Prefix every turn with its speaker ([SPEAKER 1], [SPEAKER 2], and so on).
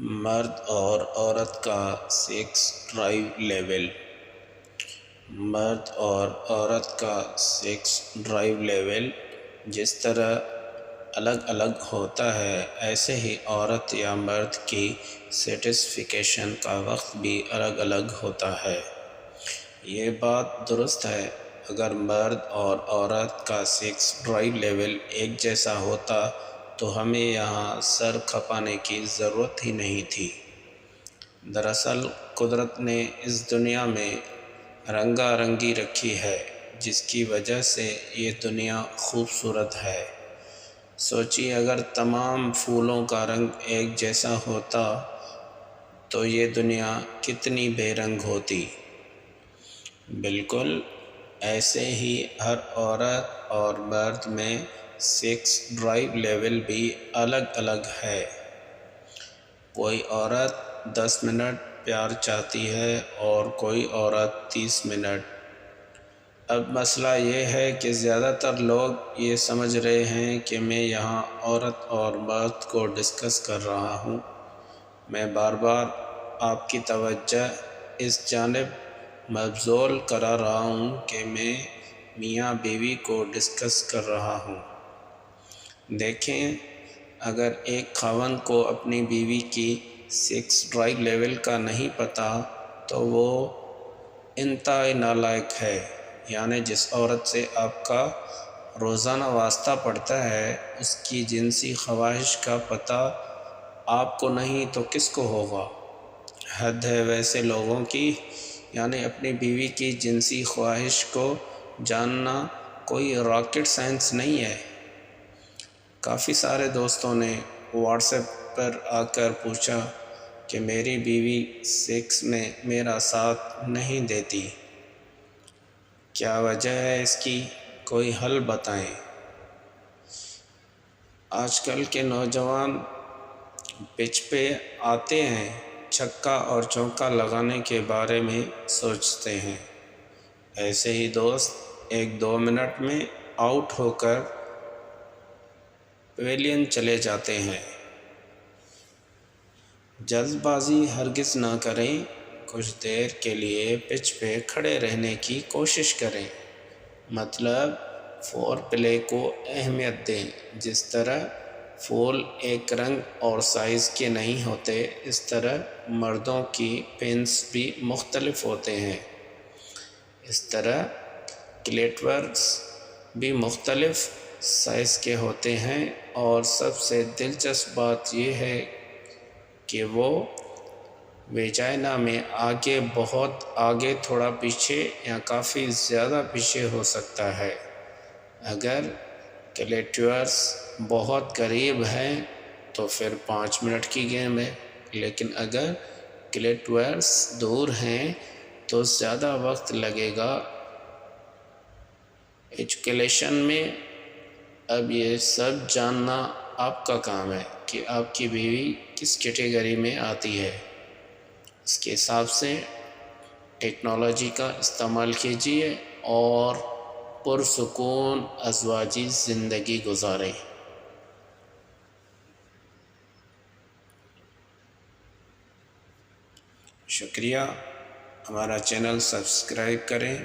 [SPEAKER 1] مرد اور عورت کا سیکس ڈرائیو لیول۔ مرد اور عورت کا سیکس ڈرائیو لیول جس طرح الگ الگ ہوتا ہے، ایسے ہی عورت یا مرد کی سیٹسفیکیشن کا وقت بھی الگ الگ ہوتا ہے۔ یہ بات درست ہے، اگر مرد اور عورت کا سیکس ڈرائیو لیول ایک جیسا ہوتا تو ہمیں یہاں سر کھپانے کی ضرورت ہی نہیں تھی۔ دراصل قدرت نے اس دنیا میں رنگا رنگی رکھی ہے، جس کی وجہ سے یہ دنیا خوبصورت ہے۔ سوچیے، اگر تمام پھولوں کا رنگ ایک جیسا ہوتا تو یہ دنیا کتنی بے رنگ ہوتی۔ بالکل ایسے ہی ہر عورت اور مرد میں سیکس ڈرائیو لیول بھی الگ الگ ہے۔ کوئی عورت 10 منٹ پیار چاہتی ہے اور کوئی عورت 30 منٹ۔ اب مسئلہ یہ ہے کہ زیادہ تر لوگ یہ سمجھ رہے ہیں کہ میں یہاں عورت اور مرد کو ڈسکس کر رہا ہوں۔ میں بار بار آپ کی توجہ اس جانب مبذول کرا رہا ہوں کہ میں میاں بیوی کو ڈسکس کر رہا ہوں۔ دیکھیں، اگر ایک خاوند کو اپنی بیوی کی سیکس ڈرائیو لیول کا نہیں پتہ تو وہ انتہائی نالائق ہے۔ یعنی جس عورت سے آپ کا روزانہ واسطہ پڑتا ہے، اس کی جنسی خواہش کا پتہ آپ کو نہیں تو کس کو ہوگا؟ حد ہے ویسے لوگوں کی، یعنی اپنی بیوی کی جنسی خواہش کو جاننا کوئی راکٹ سائنس نہیں ہے۔ کافی سارے دوستوں نے واٹس ایپ پر آ کر پوچھا کہ میری بیوی سیکس میں میرا ساتھ نہیں دیتی، کیا وجہ ہے اس کی؟ کوئی حل بتائیں۔ آج کل کے نوجوان پچ پہ آتے ہیں، چھکا اور چوکا لگانے کے بارے میں سوچتے ہیں۔ ایسے ہی دوست 1-2 منٹ میں آؤٹ ہو کر پویلین چلے جاتے ہیں۔ جلد بازی ہرگز نہ کریں، کچھ دیر کے لیے پچ پہ کھڑے رہنے کی کوشش کریں۔ مطلب فور پلے کو اہمیت دیں۔ جس طرح پھول ایک رنگ اور سائز کے نہیں ہوتے، اس طرح مردوں کی پینس بھی مختلف ہوتے ہیں۔ اس طرح کلیٹورس بھی مختلف سائز کے ہوتے ہیں، اور سب سے دلچسپ بات یہ ہے کہ وہ ویجائنا میں آگے، بہت آگے، تھوڑا پیچھے یا کافی زیادہ پیچھے ہو سکتا ہے۔ اگر کلیٹورس بہت قریب ہیں تو پھر 5 منٹ کی گیم ہے، لیکن اگر کلیٹورس دور ہیں تو زیادہ وقت لگے گا۔ ایجوکیشن میں اب یہ سب جاننا آپ کا کام ہے کہ آپ کی بیوی کس کیٹیگری میں آتی ہے۔ اس کے حساب سے ٹیکنالوجی کا استعمال کیجیے اور پرسکون ازواجی زندگی گزاریں۔ شکریہ، ہمارا چینل سبسکرائب کریں۔